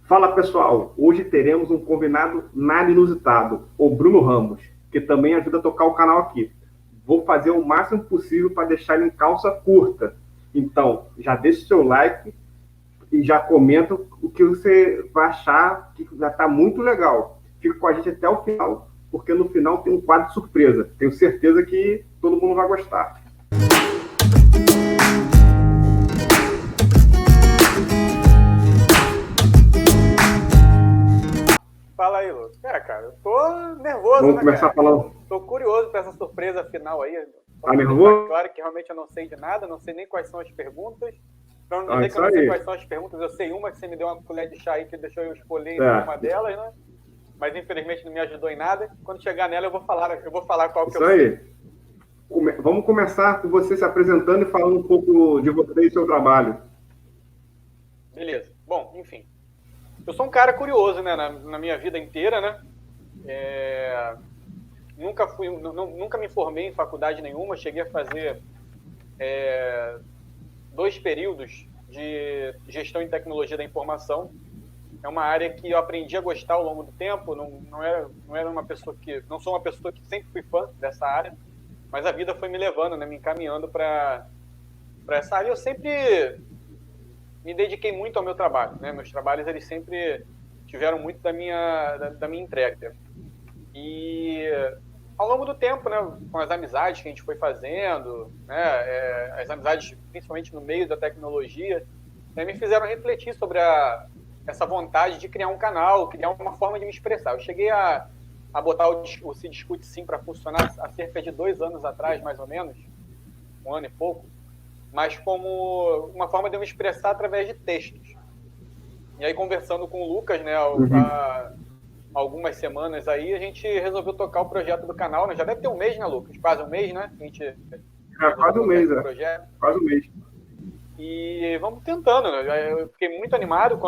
Fala pessoal, hoje teremos um convidado nada inusitado, o Bruno Ramos, que também ajuda a tocar o canal aqui. Vou fazer o máximo possível para deixar ele em calça curta. Então, já deixa o seu like e já comenta o que você vai achar, que já está muito legal. Fica com a gente até o final, porque no final tem um quadro de surpresa. Tenho certeza que todo mundo vai gostar. Fala aí, Lucas. Cara, eu tô nervoso, Vamos né, começar cara? falando. Tô curioso pra essa surpresa final aí. Tá Vamos deixar nervoso? claro que realmente eu não sei de nada, não sei nem quais são as perguntas. Pra não Ah, dizer que isso eu não sei aí. quais são as perguntas, eu sei uma que você me deu uma colher de chá aí que deixou eu escolher uma É, delas, né? Mas infelizmente não me ajudou em nada. Quando chegar nela, eu vou falar qual que isso eu sei. aí. Vamos começar com você se apresentando e falando um pouco de você e seu trabalho. Beleza. Bom, enfim. Eu sou um cara curioso, né, na minha vida inteira, né? Nunca me formei em faculdade nenhuma, cheguei a fazer 2 períodos de gestão e tecnologia da informação. É uma área que eu aprendi a gostar ao longo do tempo. Não era uma pessoa que, não sou uma pessoa que sempre fui fã dessa área, mas a vida foi me levando, né, me encaminhando para essa área. Eu sempre me dediquei muito ao meu trabalho, né? Meus trabalhos eles sempre tiveram muito da minha entrega. E ao longo do tempo, né, com as amizades que a gente foi fazendo, né, as amizades principalmente no meio da tecnologia, né, me fizeram refletir sobre essa vontade de criar um canal, criar uma forma de me expressar. Eu cheguei a botar o Se Discute Sim para funcionar há cerca de 2 anos atrás, mais ou menos, 1 ano e pouco, mas como uma forma de eu me expressar através de textos. E aí, conversando com o Lucas, né, há algumas semanas aí, a gente resolveu tocar o projeto do canal, né? Já deve ter um mês, né, Lucas? Quase um mês, né? A gente Quase um mês, projeto. Quase um mês. E vamos tentando, né? Eu fiquei muito animado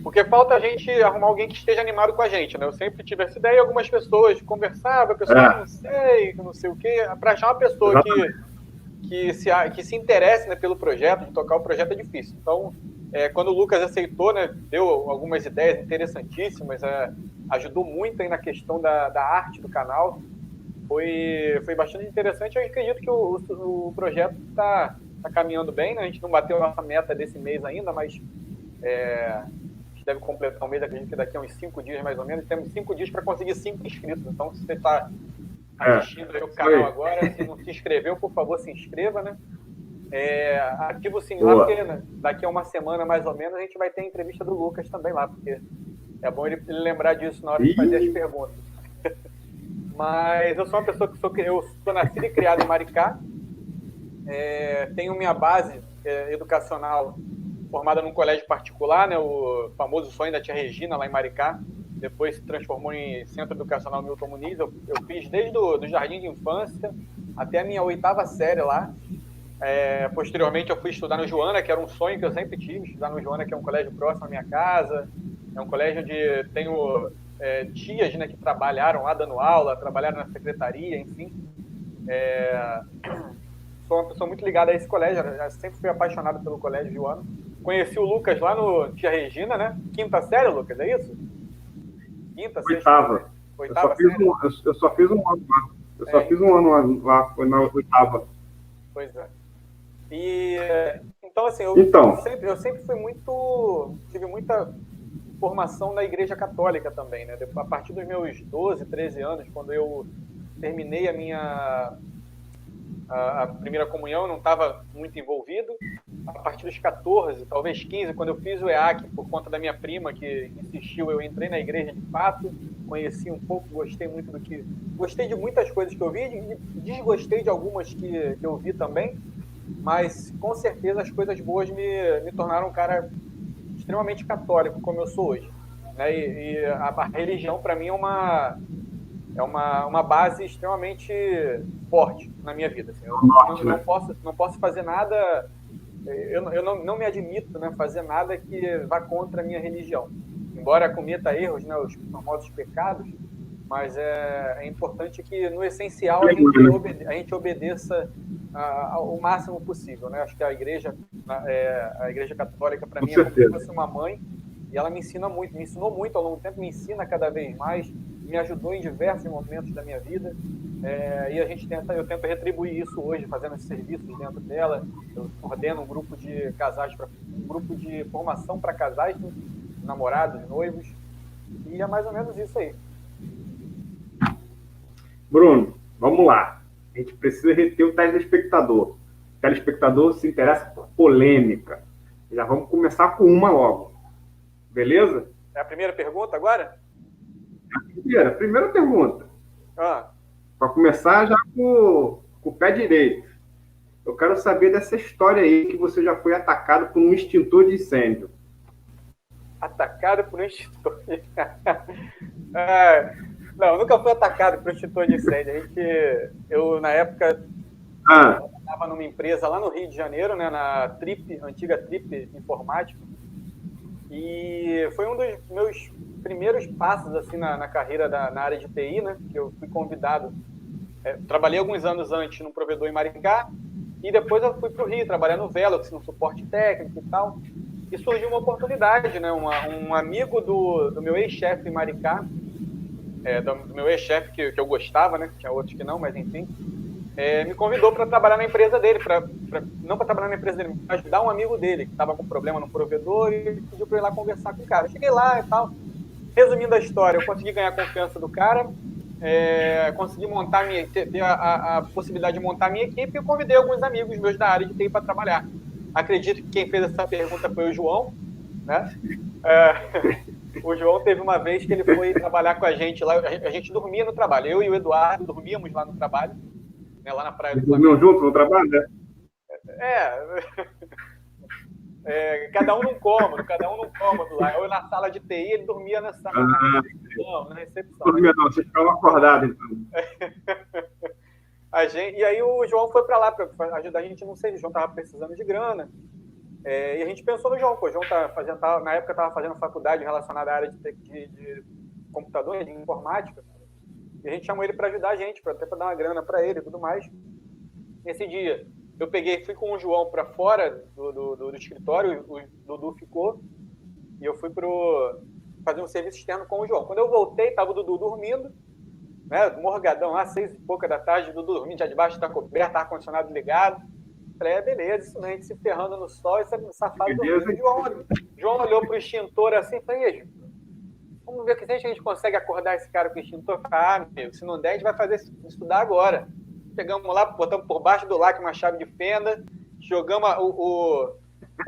porque falta a gente arrumar alguém que esteja animado com a gente, né? Eu sempre tive essa ideia, algumas pessoas conversavam, a pessoa, não sei o quê. Para achar uma pessoa que se interesse, né, pelo projeto, de tocar o projeto é difícil. Então, quando o Lucas aceitou, né, deu algumas ideias interessantíssimas, ajudou muito aí na questão da arte do canal, foi bastante interessante. Eu acredito que o projeto está caminhando bem, né? A gente não bateu a nossa meta desse mês ainda, mas a gente deve completar um mês, acredito que daqui a uns 5 dias mais ou menos. Temos 5 dias para conseguir 5 inscritos. Então, se você está assistindo aí o canal agora, se não se inscreveu, por favor, se inscreva, né? Ativa o sininho lá, porque, né, daqui a uma semana mais ou menos a gente vai ter a entrevista do Lucas também lá, porque é bom ele lembrar disso na hora de fazer as perguntas. Mas eu sou uma pessoa eu sou nascido e criado em Maricá, tenho minha base educacional formada num colégio particular, né, o famoso Sonho da Tia Regina, lá em Maricá. Depois se transformou em Centro Educacional Milton Muniz. Eu fiz desde do jardim de infância até a minha 8ª série lá. Posteriormente eu fui estudar no Joana, que era um sonho que eu sempre tive, estudar no Joana, que é um colégio próximo à minha casa. É um colégio onde tenho tias, né, que trabalharam lá dando aula, trabalharam na secretaria, enfim. Sou uma pessoa muito ligada a esse colégio, eu sempre fui apaixonado pelo colégio Joana. Conheci o Lucas lá no Tia Regina, né? 5ª série, Lucas, é isso? 5ª, 6ª. 8ª série? Eu só fiz um ano lá. Eu só fiz um ano lá, foi na 8ª. Pois é. E então, assim, eu sempre tive muita formação na Igreja Católica também, né? A partir dos meus 12, 13 anos, quando eu terminei a primeira comunhão, eu não estava muito envolvido. A partir dos 14, talvez 15, quando eu fiz o EAC, por conta da minha prima que insistiu, eu entrei na igreja de fato, conheci um pouco, gostei de muitas coisas que eu vi, e desgostei de algumas que eu vi também, mas com certeza as coisas boas me tornaram um cara extremamente católico, como eu sou hoje, né? E a religião, para mim, é uma base extremamente forte na minha vida. Assim, eu não posso fazer nada, eu não me admito, né, fazer nada que vá contra a minha religião. Embora cometa erros, né, os famosos pecados, mas é importante que, no essencial, a gente obedeça o máximo possível, né? Acho que a Igreja Católica, para mim, é como se fosse uma mãe, E ela me ensinou muito ao longo do tempo, me ensina cada vez mais, me ajudou em diversos momentos da minha vida. E eu tento retribuir isso hoje, fazendo esses serviços dentro dela. Eu coordeno um grupo de casais, um grupo de formação para casais, namorados, noivos. E é mais ou menos isso aí. Bruno, vamos lá. A gente precisa reter o telespectador. O telespectador se interessa por polêmica. Já vamos começar com uma logo. Beleza? É a primeira pergunta agora? Primeira pergunta. Para começar já com o pé direito. Eu quero saber dessa história aí que você já foi atacado por um extintor de incêndio. Atacado por um extintor de Não, eu nunca fui atacado por um extintor de incêndio. Eu na época, estava numa empresa lá no Rio de Janeiro, né, na Trip, antiga Trip Informática. E foi um dos meus primeiros passos assim, na carreira na área de TI, né, que eu fui convidado. Trabalhei alguns anos antes num provedor em Maricá, e depois eu fui para o Rio, trabalhar no Velox, no suporte técnico e tal. E surgiu uma oportunidade, né? Um amigo do meu ex-chefe em Maricá, do meu ex-chefe que eu gostava, né? Tinha outros que não, mas enfim, me convidou para trabalhar na empresa dele, não para trabalhar na empresa dele, para ajudar um amigo dele que estava com problema no provedor e pediu para ir lá conversar com o cara. Eu cheguei lá e tal. Resumindo a história, eu consegui ganhar a confiança do cara, consegui montar ter a possibilidade de montar a minha equipe e eu convidei alguns amigos meus da área de TI para trabalhar. Acredito que quem fez essa pergunta foi o João, né? O João teve uma vez que ele foi trabalhar com a gente lá, a gente dormia no trabalho, eu e o Eduardo dormíamos lá no trabalho, né, lá na praia do Flamengo. Dormiam juntos no trabalho, né? Cada um num cômodo lá. Eu na sala de TI, ele dormia na recepção. Dormia não, vocês ficavam acordados, então. E aí o João foi para lá para ajudar a gente, não sei, o João estava precisando de grana. E a gente pensou no João, o João na época estava fazendo faculdade relacionada à área de computadores, de informática, e a gente chamou ele para ajudar a gente, até para dar uma grana para ele e tudo mais. Nesse dia, eu fui com o João para fora do escritório, o Dudu ficou, e eu fui fazer um serviço externo com o João. Quando eu voltei, estava o Dudu dormindo, né, morgadão lá, 6h pouca da tarde, o Dudu dormindo já debaixo da coberta, ar-condicionado ligado. Falei, beleza, isso não, a gente se ferrando no sol, esse safado dormindo. O João olhou pro extintor assim e falei, vamos ver se a gente consegue acordar esse cara com o extintor. Amigo, se não der, a gente vai estudar agora. Pegamos lá, botamos por baixo do lac uma chave de fenda, jogamos o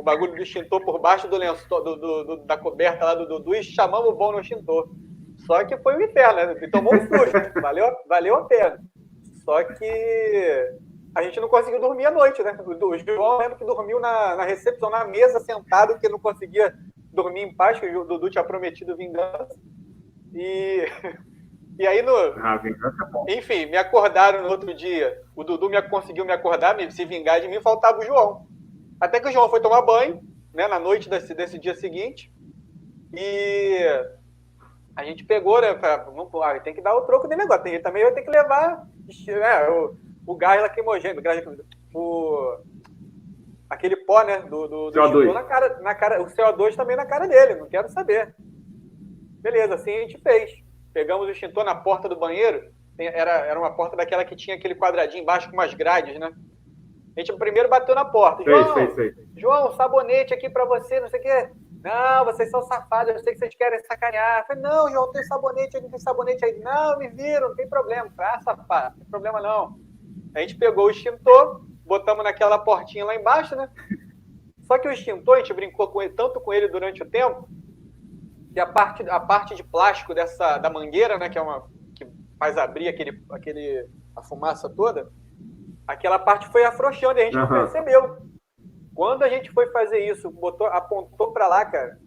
bagulho do extintor por baixo do lençol, da coberta lá do Dudu e chamamos o bom no extintor. Só que foi um inferno, né? E tomou um susto, valeu a pena. Só que a gente não conseguiu dormir à noite, né? O João lembro que dormiu na recepção, na mesa, sentado, porque não conseguia dormir em paz, que o Dudu tinha prometido vingança. E aí, enfim, me acordaram no outro dia. O Dudu conseguiu me acordar, se vingar de mim, faltava o João. Até que o João foi tomar banho, né, na noite desse dia seguinte. E a gente pegou, né? Tem que dar o troco dele agora. Ele também vai ter que levar o gás lacrimogêneo, aquele pó, né? Do CO2 na cara, o CO2 também na cara dele, não quero saber. Beleza, assim a gente fez. Pegamos o extintor na porta do banheiro, era uma porta daquela que tinha aquele quadradinho embaixo com umas grades, né? A gente primeiro bateu na porta. João, sabonete aqui pra você, não sei o quê. Não, vocês são safados, eu sei que vocês querem sacanear. Eu falei, não, João, tem sabonete aí. Não, me viram, não tem problema. Safado, não tem problema não. A gente pegou o extintor, botamos naquela portinha lá embaixo, né? Só que o extintor, a gente brincou tanto com ele durante o tempo, que a parte de plástico da mangueira, né, que faz abrir a fumaça toda, aquela parte foi afrouxando e a gente não percebeu. Quando a gente foi fazer isso, apontou para lá, cara,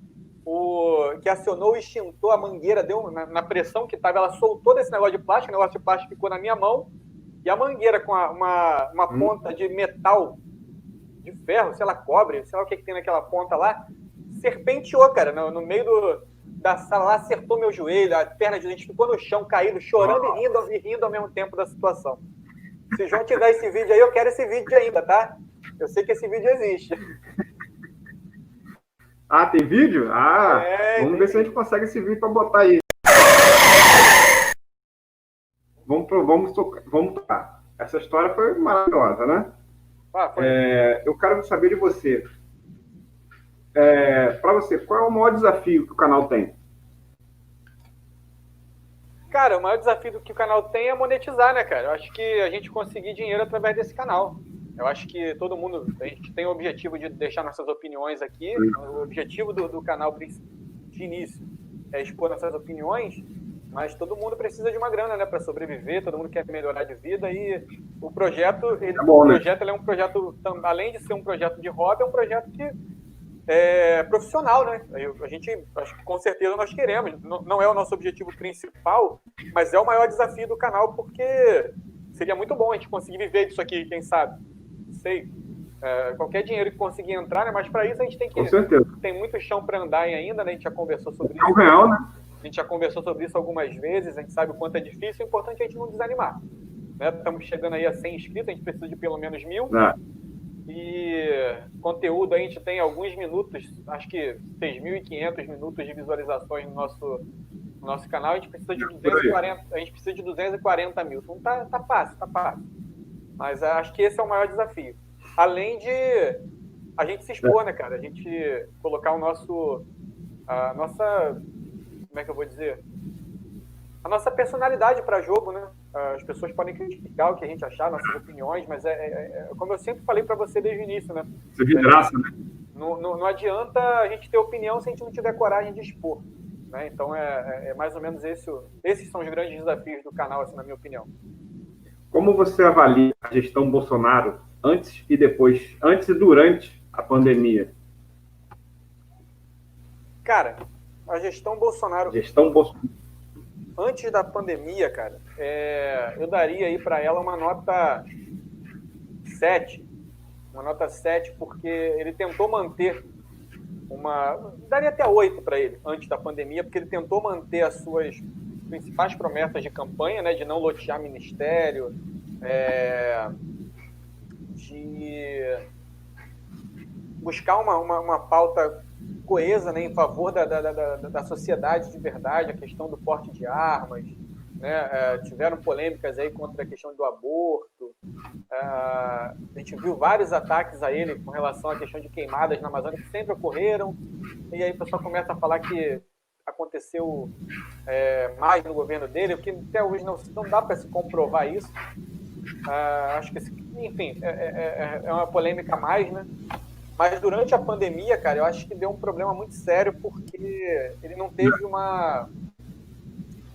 que acionou o extintor, a mangueira deu na pressão que estava, ela soltou desse negócio de plástico, o negócio de plástico ficou na minha mão, e a mangueira com uma ponta de metal, de ferro, sei lá, cobre, sei lá o que tem naquela ponta lá, serpenteou, cara, no meio da sala lá, acertou meu joelho, a perna de gente ficou no chão, caído, chorando e rindo ao mesmo tempo da situação. Se o João tiver esse vídeo aí, eu quero esse vídeo ainda, tá? Eu sei que esse vídeo existe. Ah, tem vídeo? Ah, vamos ver se a gente consegue esse vídeo para botar aí. Vamos tocar. Essa história foi maravilhosa, né? Eu quero saber de você. Para você, qual é o maior desafio que o canal tem? Cara, o maior desafio que o canal tem é monetizar, né, cara? Eu acho que a gente conseguir dinheiro através desse canal. Eu acho que todo mundo, a gente tem o objetivo de deixar nossas opiniões aqui. O objetivo do canal de início é expor nossas opiniões, mas todo mundo precisa de uma grana, né, para sobreviver, todo mundo quer melhorar de vida e o projeto, ele é um projeto, além de ser um projeto de hobby, é um projeto que profissional, né? A gente, acho que com certeza nós queremos. Não é o nosso objetivo principal, mas é o maior desafio do canal, porque seria muito bom a gente conseguir viver disso aqui, quem sabe? Não sei. Qualquer dinheiro que conseguir entrar, né? Mas para isso a gente tem que... Com certeza. Tem muito chão para andar ainda, né? A gente já conversou sobre isso. É um real, né? A gente já conversou sobre isso algumas vezes, a gente sabe o quanto é difícil, é importante a gente não desanimar. Né? Estamos chegando aí a 100 inscritos, a gente precisa de pelo menos 1000. E conteúdo, a gente tem alguns minutos, acho que 6.500 minutos de visualizações no nosso canal, a gente precisa de 240 mil. Então tá fácil. Mas acho que esse é o maior desafio. Além de a gente se expor, né, cara? A gente colocar a nossa, como é que eu vou dizer? A nossa personalidade para jogo, né? As pessoas podem criticar o que a gente achar, nossas opiniões, mas como eu sempre falei para você desde o início, né? Você vidraça, né? Não adianta a gente ter opinião se a gente não tiver coragem de expor. Né? Então, mais ou menos esses são os grandes desafios do canal, assim, na minha opinião. Como você avalia a gestão Bolsonaro antes e depois, antes e durante a pandemia? Cara, a gestão Bolsonaro... Antes da pandemia, cara, eu daria aí para ela uma nota 7. Uma nota 7, porque ele tentou manter daria até 8 para ele, antes da pandemia, porque ele tentou manter as suas principais promessas de campanha, né, de não lotear ministério, de buscar uma pauta coesa, né, em favor da sociedade de verdade, a questão do porte de armas, né, tiveram polêmicas aí contra a questão do aborto, a gente viu vários ataques a ele com relação à questão de queimadas na Amazônia, que sempre ocorreram, e aí o pessoal começa a falar que aconteceu mais no governo dele, o que até hoje não dá para se comprovar isso. Acho que, enfim, é uma polêmica a mais, né? Mas durante a pandemia, cara, eu acho que deu um problema muito sério, porque ele não teve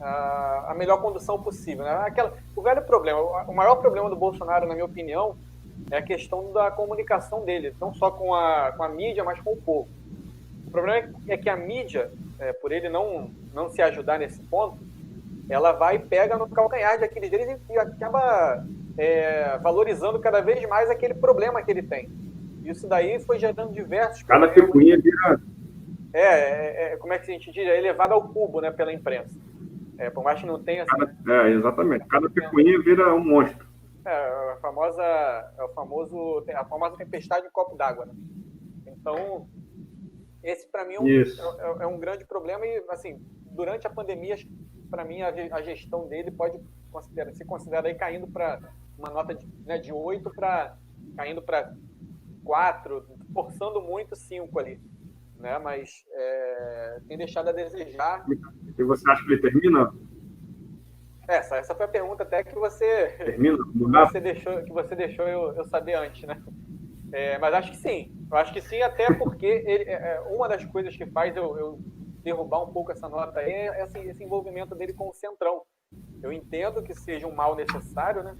a melhor condução possível. Né? O velho problema, o maior problema do Bolsonaro, na minha opinião, é a questão da comunicação dele, não só com a mídia, mas com o povo. O problema é que a mídia, por ele não se ajudar nesse ponto, ela vai e pega no calcanhar de aqueles deles e acaba valorizando cada vez mais aquele problema que ele tem. Isso daí foi gerando diversos... Cada picuinha vira... como é que a gente diz? É elevado ao cubo, né, pela imprensa. Por mais que não tenha... exatamente. Cada picuinha vira um monstro. A famosa tempestade em copo d'água, né? Então, esse para mim é um grande problema e, assim, durante a pandemia, para mim, a gestão dele pode ser considerada aí caindo para uma nota de 8 caindo para 4, forçando muito 5 ali, né? Mas tem deixado a desejar. E você acha que ele termina? Essa foi a pergunta até que você termina? que você deixou eu saber antes, né? Mas acho que sim. Eu acho que sim, até porque uma das coisas que faz eu derrubar um pouco essa nota aí é esse envolvimento dele com o Centrão. Eu entendo que seja um mal necessário, né?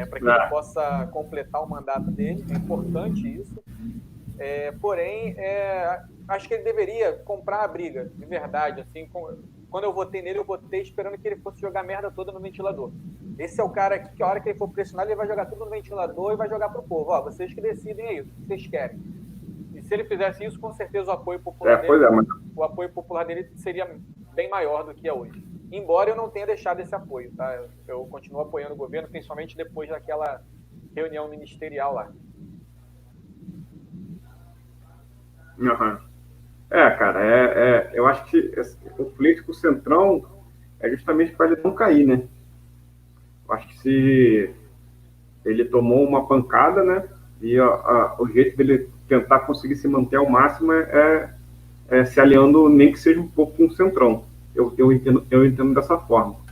Para que ele possa completar o mandato dele, é importante isso. Porém, acho que ele deveria comprar a briga, de verdade. Assim, quando eu votei nele, eu votei esperando que ele fosse jogar merda toda no ventilador. Esse é o cara que a hora que ele for pressionar, ele vai jogar tudo no ventilador e vai jogar pro povo. Ó, vocês que decidem aí, o que vocês querem. E se ele fizesse isso, com certeza o apoio popular o apoio popular dele seria bem maior do que é hoje. Embora eu não tenha deixado esse apoio, tá? Eu continuo apoiando o governo, principalmente depois daquela reunião ministerial lá. Cara, eu acho que esse conflito com o Centrão é justamente para ele não cair, né? Eu acho que se ele tomou uma pancada, né? E o jeito dele tentar conseguir se manter ao máximo é se aliando, nem que seja um pouco com o Centrão. Eu entendo dessa forma.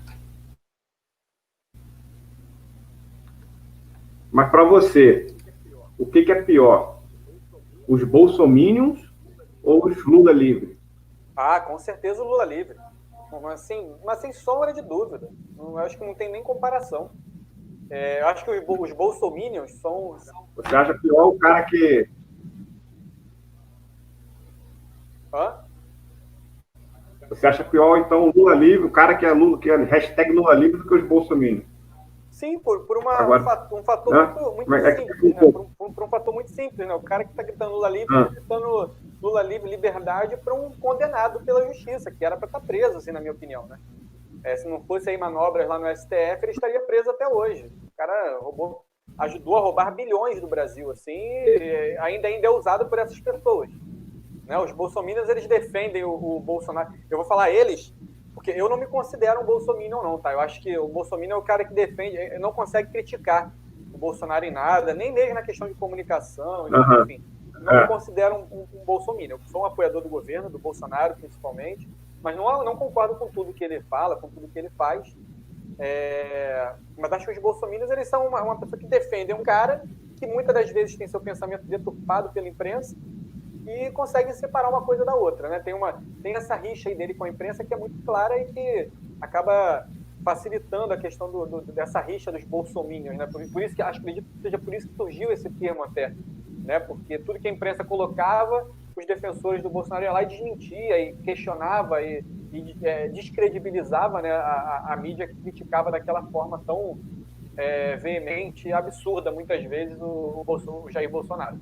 Mas para você, o que é pior? Os bolsominions ou os Lula livre? Ah, com certeza o Lula livre. Mas sem sombra de dúvida. Eu acho que não tem nem comparação. Eu acho que os bolsominions são. Você acha pior o cara que... Hã? Você acha pior, então, o Lula livre, o cara que é Lula, que é hashtag Lula livre, do que os bolsominions? Sim, por Agora, um fator né? muito simples, né? Por um fator muito simples, né? O cara que está gritando Lula livre está gritando Lula livre, liberdade para um condenado pela justiça, que era para estar preso, assim, na minha opinião, né? Se não fosse aí manobras lá no STF, ele estaria preso até hoje. O cara ajudou a roubar bilhões do Brasil, assim, e ainda é usado por essas pessoas. Né? Os bolsominions, eles defendem o Bolsonaro. Eu vou falar eles, porque eu não me considero um bolsominion, não, tá? Eu acho que o bolsominion é o cara que defende, não consegue criticar o Bolsonaro em nada, nem mesmo na questão de comunicação, enfim. Não me considero um bolsominion. Eu sou um apoiador do governo, do Bolsonaro, principalmente, mas não concordo com tudo que ele fala, com tudo que ele faz. Mas acho que os bolsominions, eles são uma pessoa que defende um cara que muitas das vezes tem seu pensamento deturpado pela imprensa e conseguem separar uma coisa da outra, né? Tem essa rixa aí dele com a imprensa que é muito clara e que acaba facilitando a questão dessa rixa dos bolsominions, né? Por isso que acredito que seja por isso que surgiu esse termo até, né? Porque tudo que a imprensa colocava, os defensores do Bolsonaro iam lá e desmentia e questionava e descredibilizava, né, a mídia que criticava daquela forma tão veemente e absurda, muitas vezes, o Jair Bolsonaro.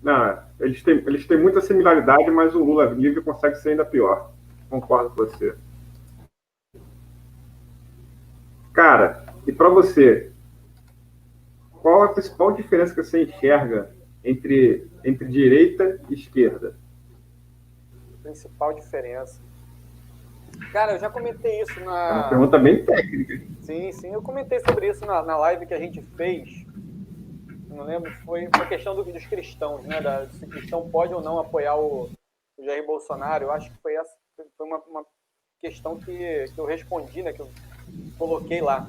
Não, eles têm muita similaridade, mas o Lula livre consegue ser ainda pior. Concordo com você. Cara, e para você, qual a principal diferença que você enxerga entre direita e esquerda? Principal diferença. Cara, eu já comentei isso na... É uma pergunta bem técnica. Sim, eu comentei sobre isso na live que a gente fez. Não lembro, foi a questão dos cristãos, né? Se o cristão pode ou não apoiar o Jair Bolsonaro. Eu acho que foi uma questão que eu respondi, né? Que eu coloquei lá.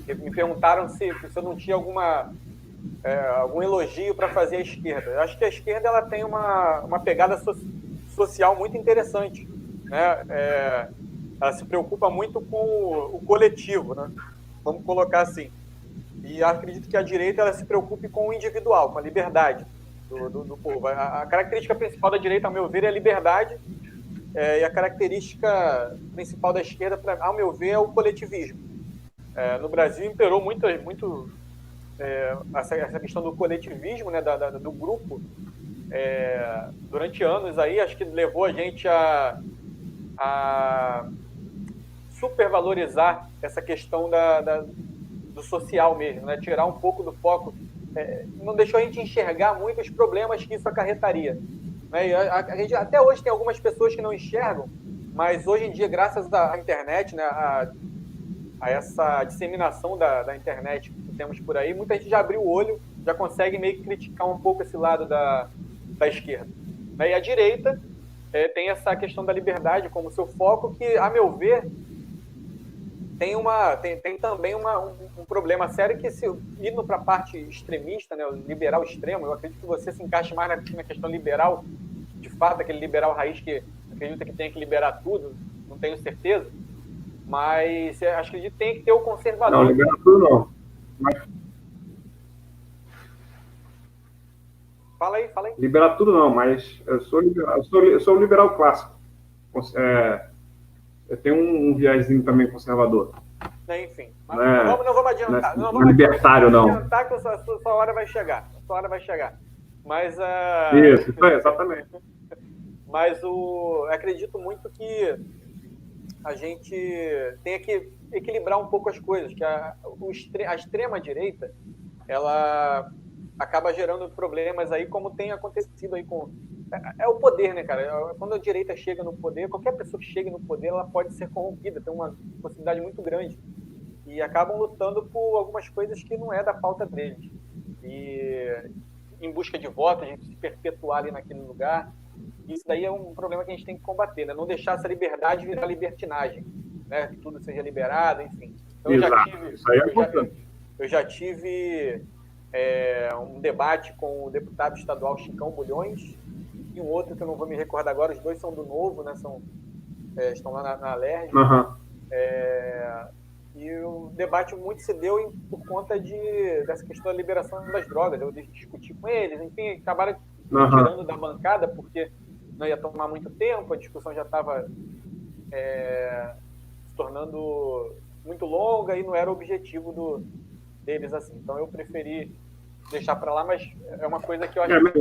Me perguntaram se eu não tinha algum elogio para fazer à esquerda. Eu acho que a esquerda ela tem uma pegada social muito interessante, né? Ela se preocupa muito com o coletivo, né? Vamos colocar assim. E acredito que a direita ela se preocupe com o individual, com a liberdade do povo. A característica principal da direita, ao meu ver, é a liberdade, e a característica principal da esquerda, ao meu ver, é o coletivismo. No Brasil imperou muito essa questão do coletivismo, né, do grupo, durante anos aí, acho que levou a gente a supervalorizar essa questão do social mesmo, né? Tirar um pouco do foco, não deixou a gente enxergar muito os problemas que isso acarretaria. Né? E a gente até hoje tem algumas pessoas que não enxergam, mas hoje em dia, graças à internet, né, a essa disseminação da internet que temos por aí, muita gente já abriu o olho, já consegue meio que criticar um pouco esse lado da esquerda. Né? E a direita tem essa questão da liberdade como seu foco, que, a meu ver, tem também um problema sério, que se indo para a parte extremista, né, o liberal extremo, eu acredito que você se encaixe mais na questão liberal, de fato, aquele liberal raiz que acredita que tem que liberar tudo, não tenho certeza, mas acho que tem que ter o conservador. Não, liberar tudo não. Mas... Fala aí. Liberar tudo não, mas eu sou um liberal clássico. Eu tenho um viésinho também conservador. Enfim, mas não vamos adiantar. Não é libertário, não. Vamos adiantar que a sua hora vai chegar. Mas... Isso, exatamente. Mas acredito muito que a gente tem que equilibrar um pouco as coisas, que a extrema-direita, ela acaba gerando problemas aí, como tem acontecido aí com... É o poder, né, cara? Quando a direita chega no poder, qualquer pessoa que chegue no poder, ela pode ser corrompida, tem uma possibilidade muito grande. E acabam lutando por algumas coisas que não é da pauta deles. E em busca de votos, a gente se perpetuar ali naquele lugar. Isso daí é um problema que a gente tem que combater, né? Não deixar essa liberdade virar libertinagem, né? Que tudo seja liberado, enfim. Então, Isso aí é importante. eu já tive um debate com o deputado estadual Chicão Bulhões e um outro que eu não vou me recordar agora, os dois são do Novo, né? Estão lá na LERJ. E o debate muito se deu por conta dessa questão da liberação das drogas. Eu discuti com eles, enfim, acabaram tirando da bancada porque não ia tomar muito tempo, a discussão já estava se tornando muito longa e não era o objetivo deles assim. Então eu preferi deixar para lá, mas é uma coisa que eu acho que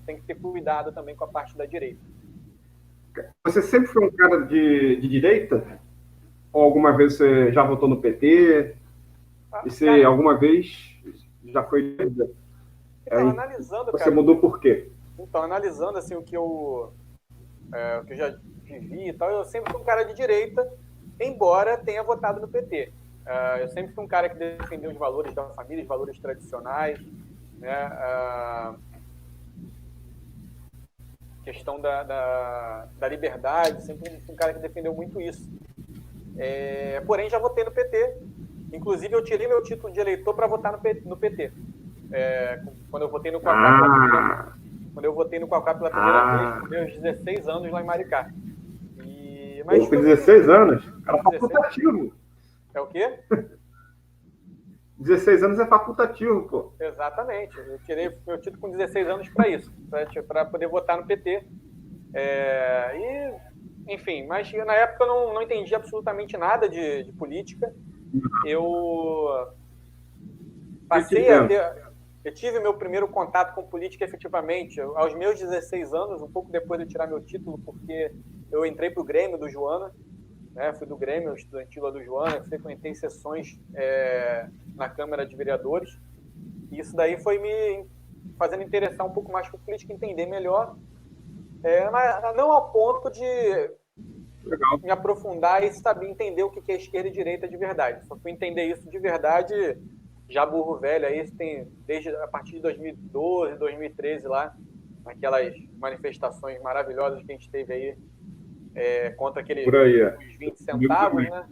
tem que ter cuidado também com a parte da direita. Você sempre foi um cara de direita? Ou alguma vez você já votou no PT? E você alguma vez já foi... Então, analisando, você mudou por quê? Então, analisando assim, o que eu já vivi e tal, eu sempre fui um cara de direita, embora tenha votado no PT. Eu sempre fui um cara que defendeu os valores da família, os valores tradicionais, né? Questão da liberdade, sempre fui um cara que defendeu muito isso. Porém, já votei no PT. Inclusive, eu tirei meu título de eleitor para votar no PT. Quando eu votei no Quacá pela primeira vez, com meus 16 anos lá em Maricá. Mas com 16 anos? Era facultativo. É o quê? 16 anos é facultativo, pô. Exatamente. Eu tirei meu título com 16 anos para isso, para poder votar no PT. Enfim, mas na época eu não entendi absolutamente nada de política. Eu passei eu tive meu primeiro contato com política efetivamente aos meus 16 anos, um pouco depois de tirar meu título, porque eu entrei para o Grêmio do Joana, né? Fui do Grêmio estudantil lá do Joana, frequentei sessões na Câmara de Vereadores, e isso daí foi me fazendo interessar um pouco mais por política, entender melhor, mas não ao ponto de me aprofundar e saber entender o que é esquerda e direita de verdade. Só fui entender isso de verdade já burro velho, aí tem desde a partir de 2012, 2013 lá, aquelas manifestações maravilhosas que a gente teve aí contra aqueles 20 centavos, né?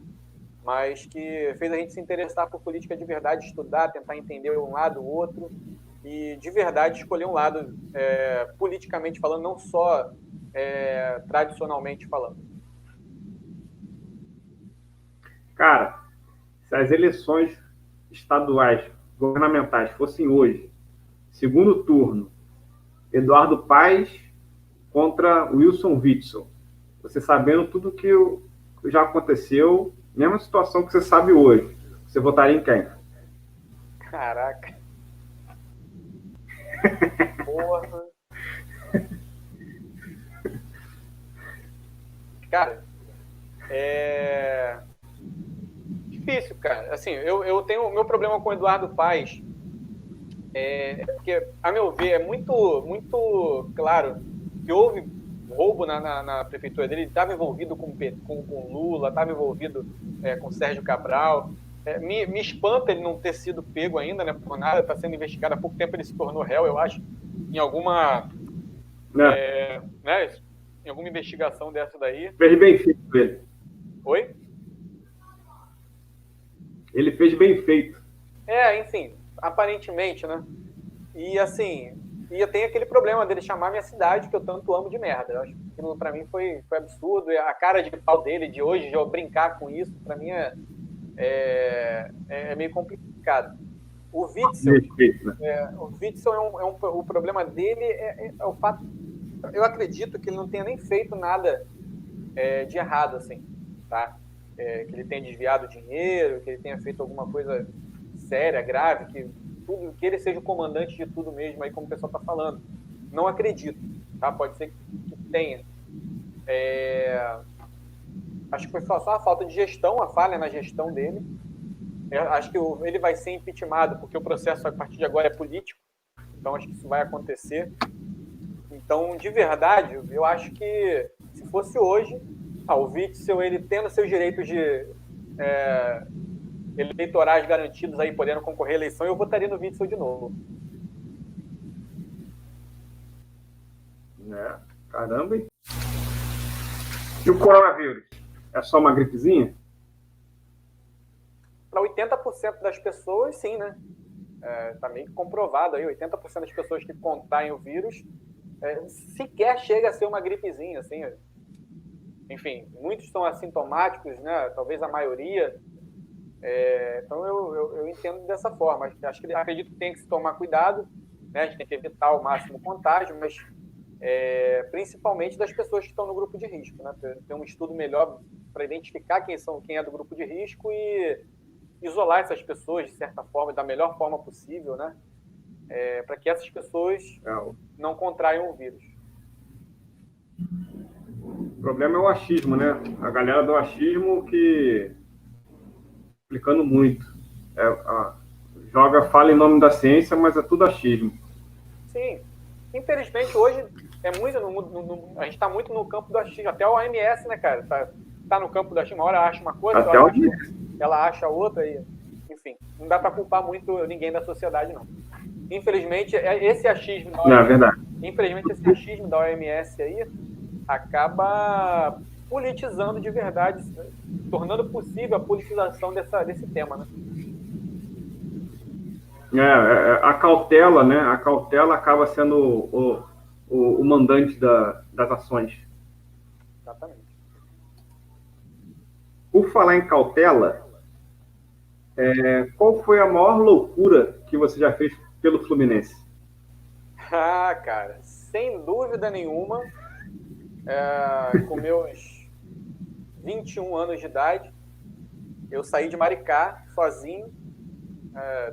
Mas que fez a gente se interessar por política de verdade, estudar, tentar entender um lado, o outro, e de verdade escolher um lado, politicamente falando, não só tradicionalmente falando. Cara, se as eleições estaduais, governamentais, fossem hoje, segundo turno, Eduardo Paes contra Wilson Witzel, você sabendo tudo que já aconteceu, mesma situação que você sabe hoje, você votaria em quem? Caraca. Porra. Cara, difícil, cara. Assim, eu tenho o meu problema com o Eduardo Paes, porque, a meu ver, é muito, muito claro que houve roubo na prefeitura dele. Ele estava envolvido com Lula, estava envolvido com Sérgio Cabral. Me espanta ele não ter sido pego ainda, né, por nada, está sendo investigado. Há pouco tempo ele se tornou réu, eu acho, em alguma em alguma investigação dessa daí. Fez bem feito ele. Oi? Ele fez bem feito. Enfim, aparentemente, né? E assim, tem aquele problema dele chamar minha cidade, que eu tanto amo, de merda. Eu acho que aquilo pra mim foi absurdo. A cara de pau dele de hoje, de eu brincar com isso, pra mim é meio complicado. O Witzel, o problema dele é o fato... Eu acredito que ele não tenha nem feito nada de errado, assim, tá? Que ele tenha desviado dinheiro, que ele tenha feito alguma coisa séria, grave, que ele seja o comandante de tudo mesmo, aí como o pessoal está falando. Não acredito, tá? Pode ser que tenha. Acho que foi só a falta de gestão, a falha na gestão dele. Acho que ele vai ser impeachmentado, porque o processo a partir de agora é político. então acho que isso vai acontecer. Então, de verdade, eu acho que se fosse hoje, o Witzel, ele tendo seus direitos de eleitorais garantidos aí, podendo concorrer à eleição, eu votaria no Witzel de novo. Caramba, hein? E o coronavírus? É só uma gripezinha? Para 80% das pessoas, sim, né? Tá meio que comprovado aí, 80% das pessoas que contraem o vírus sequer chega a ser uma gripezinha, assim. Enfim, muitos são assintomáticos, né? Talvez a maioria. Então eu entendo dessa forma. Acredito que tem que se tomar cuidado, né? A gente tem que evitar ao máximo o contágio, mas principalmente das pessoas que estão no grupo de risco, né? Ter um estudo melhor para identificar quem é do grupo de risco e isolar essas pessoas, de certa forma, da melhor forma possível, né? Para que essas pessoas não contraiam o vírus. O problema é o achismo, né? A galera do achismo que explicando muito. Fala em nome da ciência, mas é tudo achismo. Sim. Infelizmente, hoje a gente está muito no campo do achismo. Até a OMS, né, cara? Tá no campo do achismo. Uma hora acha uma coisa, ela acha outra. Enfim, não dá para culpar muito ninguém da sociedade, não. Infelizmente, esse achismo da OMS, não, é verdade. Infelizmente, esse achismo da OMS aí acaba politizando de verdade, tornando possível a politização desse tema, né? A cautela, né? A cautela acaba sendo o mandante das ações. Exatamente. Por falar em cautela, qual foi a maior loucura que você já fez pelo Fluminense? Cara, sem dúvida nenhuma, com meus 21 anos de idade, eu saí de Maricá sozinho,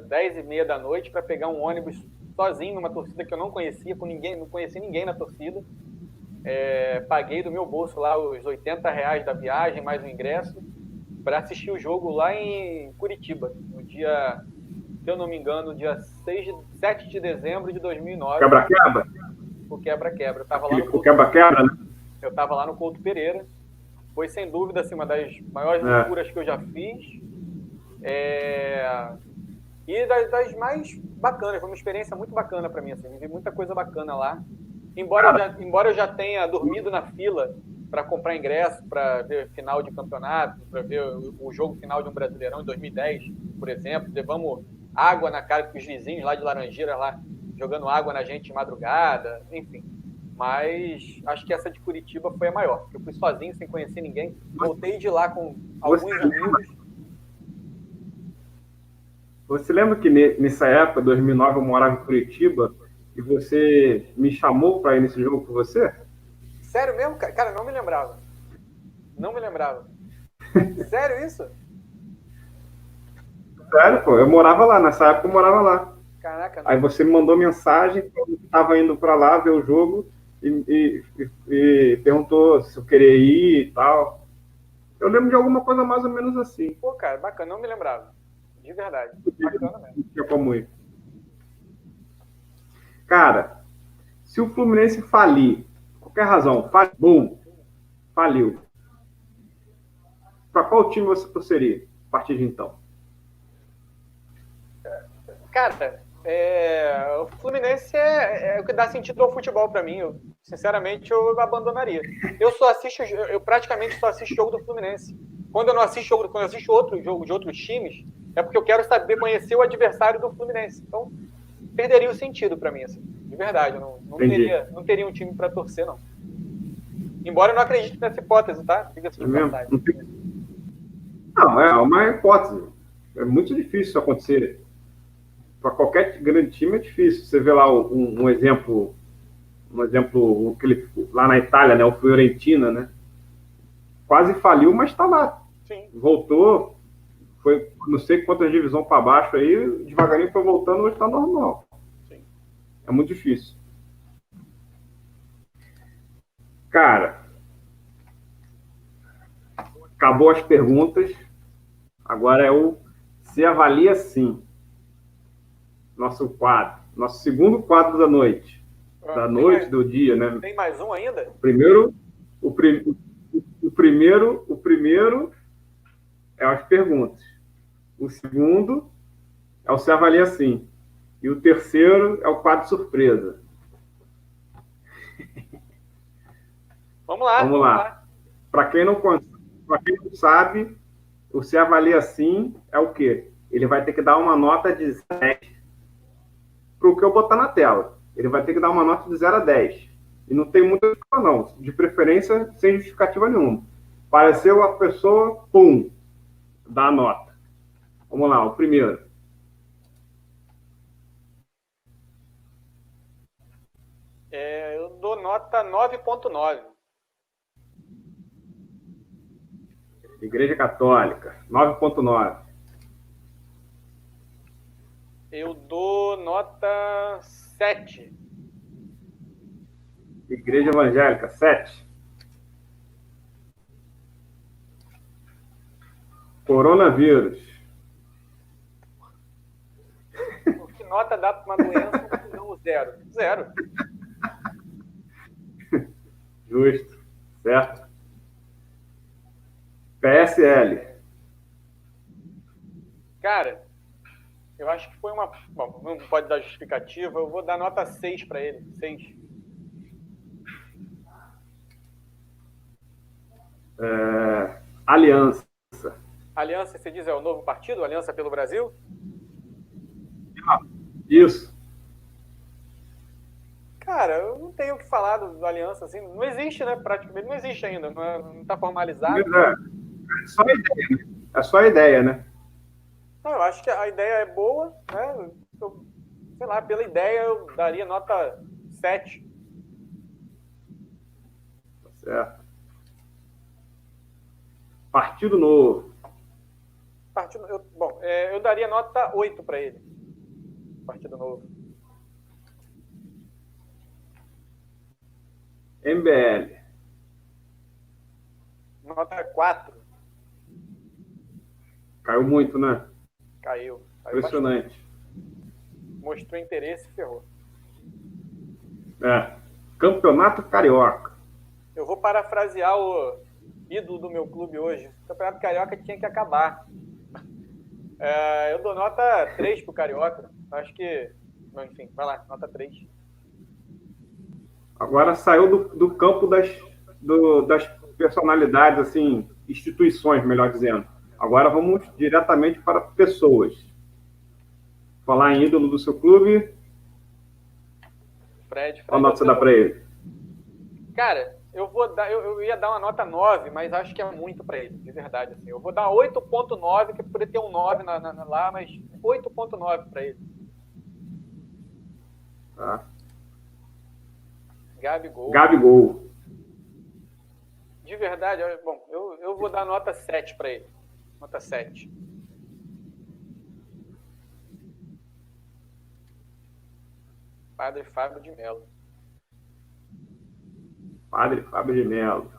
10h30 da noite, para pegar um ônibus sozinho numa torcida que eu não conhecia, não conhecia ninguém na torcida. Paguei do meu bolso lá os R$80 da viagem, mais o ingresso, para assistir o jogo lá em Curitiba, no dia, se eu não me engano, dia 7 de dezembro de 2009. Quebra-quebra? O quebra-quebra. O quebra-quebra, né? Eu estava lá no Couto Pereira. Foi, sem dúvida, assim, uma das maiores loucuras que eu já fiz. E das mais bacanas. Foi uma experiência muito bacana para mim. Assim. Vivi muita coisa bacana lá. Embora eu já tenha dormido na fila para comprar ingresso, para ver final de campeonato, para ver o jogo final de um Brasileirão em 2010, por exemplo. Levamos água na cara com os vizinhos lá de Laranjeiras, lá, jogando água na gente de madrugada, enfim. Mas acho que essa de Curitiba foi a maior. Eu fui sozinho, sem conhecer ninguém. Voltei de lá com alguns amigos. Você lembra que nessa época, 2009, eu morava em Curitiba e você me chamou para ir nesse jogo com você? Sério mesmo? Cara, não me lembrava. Não me lembrava. Sério isso? Sério, pô. Eu morava lá. Nessa época eu morava lá. Caraca. Aí você me mandou mensagem quando eu estava indo para lá ver o jogo e perguntou se eu queria ir e tal. Eu lembro de alguma coisa mais ou menos assim. Pô, cara, bacana. Não me lembrava. De verdade. Bacana mesmo. Não tinha como ir. Cara, se o Fluminense falir, qualquer razão, faliu. Para qual time você torceria a partir de então? Cara, o Fluminense é o que dá sentido ao futebol para mim. Sinceramente, eu abandonaria. Eu praticamente só assisto jogo do Fluminense. Quando eu assisto outro jogo de outros times, é porque eu quero saber conhecer o adversário do Fluminense. Então, perderia o sentido para mim, assim, de verdade. Eu não teria um time para torcer, não. Embora eu não acredite nessa hipótese, tá? Diga-se de passagem. Não, é uma hipótese. É muito difícil isso acontecer. Para qualquer grande time é difícil. Você vê lá um exemplo lá na Itália, né? O Fiorentina, né? Quase faliu, mas está lá. Sim. Voltou, foi não sei quantas divisões para baixo aí, devagarinho foi voltando, hoje está normal. Sim. É muito difícil. Cara, acabou as perguntas. Agora é o Se Avalia Sim. Nosso quadro. nosso segundo quadro da noite. Da noite, do dia, né? Tem mais um ainda? O primeiro é as perguntas. O segundo é o Se Avalia Assim. E o terceiro é o quadro surpresa. Vamos lá. Para quem não sabe, o Se Avalia Assim é o quê? Ele vai ter que dar uma nota de 10 para o que eu botar na tela. Ele vai ter que dar uma nota de 0 a 10. E não tem muita justificativa, não. De preferência, sem justificativa nenhuma. Pareceu a pessoa, pum, dá a nota. Vamos lá, o primeiro. Eu dou nota 9.9. Igreja Católica, 9.9. Eu dou nota 7. Igreja Evangélica, 7. Coronavírus. Que nota dá para uma doença? Não, 0. 0. Justo. Certo. PSL. Cara, eu acho que foi uma... Bom, não pode dar justificativa. Eu vou dar nota 6 para ele. 6. Aliança. Aliança, você diz, é o novo partido? Aliança pelo Brasil? Isso. Cara, eu não tenho o que falar do Aliança, assim. Não existe, né? Praticamente não existe ainda. Não está formalizado. É só ideia, né? É só ideia, né? Não, eu acho que a ideia é boa, né? Sei lá, pela ideia eu daria nota 7. Certo. Partido Novo. Eu daria nota 8 para ele. Partido Novo. MBL. Nota 4. Caiu muito, né? Caiu Impressionante. Bastante. Mostrou interesse e ferrou. Campeonato Carioca. Eu vou parafrasear o ídolo do meu clube hoje. O Campeonato Carioca tinha que acabar. Eu dou nota 3 pro Carioca. Acho que... Não, enfim, vai lá, nota 3. Agora saiu do campo das personalidades, assim, instituições, melhor dizendo. Agora vamos diretamente para pessoas. Falar em ídolo do seu clube. Fred. Qual nota você dá para ele? Cara, eu ia dar uma nota 9, mas acho que é muito para ele, de verdade. Assim. Eu vou dar 8.9, que poderia ter um 9 lá, mas 8.9 para ele. Tá. Gabigol. De verdade, bom, eu vou dar nota 7 para ele. Nota 7. Padre Fábio de Mello. Padre Fábio de Mello.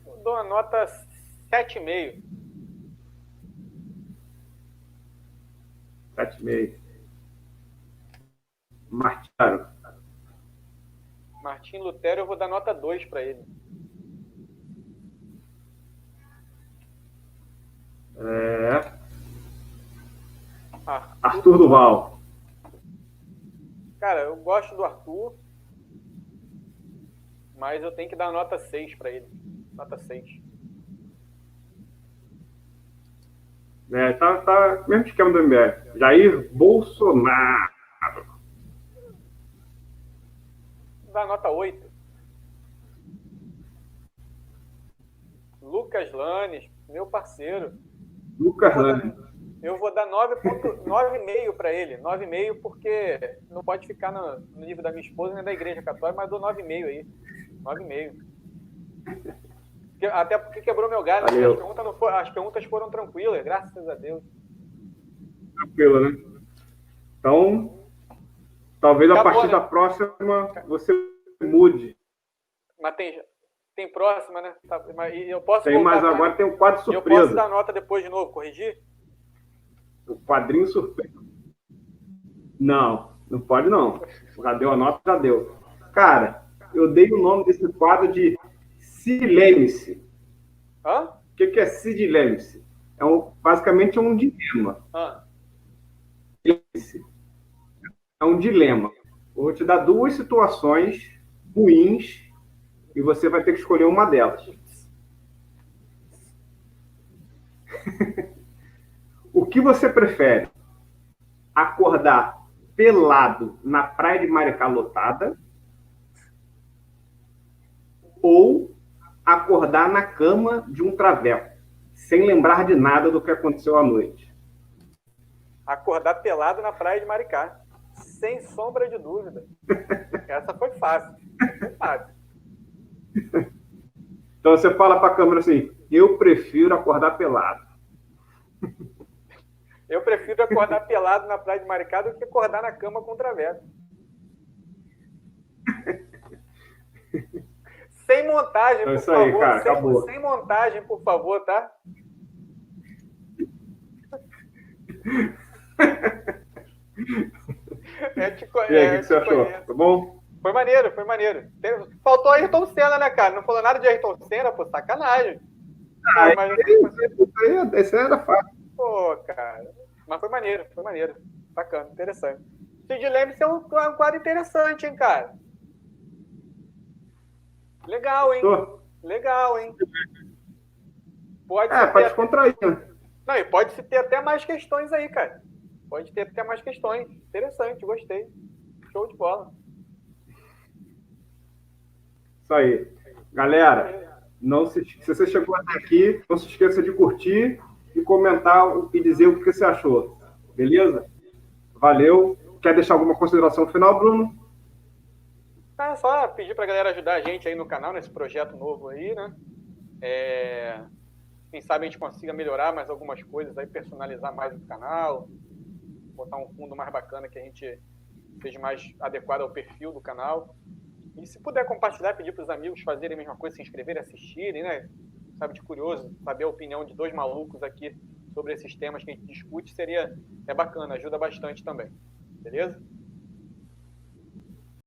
Eu dou uma nota 7,5. 7,5. Martim Lutero, eu vou dar nota 2 para ele. Arthur Duval. Cara, eu gosto do Arthur, mas eu tenho que dar nota 6 para ele. Nota 6. Tá mesmo esquema do MBL. Jair Bolsonaro. Dá nota 8. Lucas Lanes, meu parceiro. Lucas Lanes. Eu vou dar 9,5 para ele. 9,5 porque não pode ficar no nível da minha esposa nem da Igreja Católica, mas dou 9,5 aí. 9,5. Até porque quebrou meu galho. As perguntas foram tranquilas, graças a Deus. Tranquilo, né? Então, talvez a partir da próxima você mude. Mas tem próxima, né? Mas eu posso tem, mas agora tem um quadro surpresa. Eu posso dar nota depois de novo, corrigir? O quadrinho surpresa. Não, não pode não. Já deu a nota, já deu. Cara, eu dei o nome desse quadro de Silêncio. Hã? O que é Silêncio? Basicamente é um dilema. Hã? É um dilema. Eu vou te dar duas situações ruins e você vai ter que escolher uma delas. O que você prefere? Acordar pelado na praia de Maricá lotada ou acordar na cama de um traveco, sem lembrar de nada do que aconteceu à noite? Acordar pelado na praia de Maricá. Sem sombra de dúvida. Essa foi fácil. Foi fácil. Então você fala para a câmera assim: eu prefiro acordar pelado. Eu prefiro acordar pelado na praia de Maricá do que acordar na cama com traveco. Sem montagem, por isso aí, favor. cara, acabou. Sem montagem, por favor, tá? E aí, o que você achou? Tá bom? Foi maneiro, foi maneiro. Faltou Ayrton Senna, né, cara? Não falou nada de Ayrton Senna, pô, sacanagem. Ah, mas... Esse era fácil. Pô, cara. Mas foi maneiro. Bacana, interessante. Sid Lembre é um quadro interessante, hein, cara? Legal, hein? Legal, hein? Pode descontrair, né? Não, e pode-se ter até mais questões aí, cara. Pode ter até mais questões. Interessante, gostei. Show de bola. Isso aí. Galera, se você chegou até aqui, não se esqueça de curtir e comentar e dizer o que você achou. Beleza? Valeu. Quer deixar alguma consideração final, Bruno? É só pedir pra galera ajudar a gente aí no canal, nesse projeto novo aí, né? Quem sabe a gente consiga melhorar mais algumas coisas aí, personalizar mais o canal, botar um fundo mais bacana que a gente seja mais adequado ao perfil do canal. E se puder compartilhar, pedir para os amigos fazerem a mesma coisa, se inscreverem, assistirem, né? Sabe, de curioso, saber a opinião de dois malucos aqui sobre esses temas que a gente discute é bacana, ajuda bastante também. Beleza?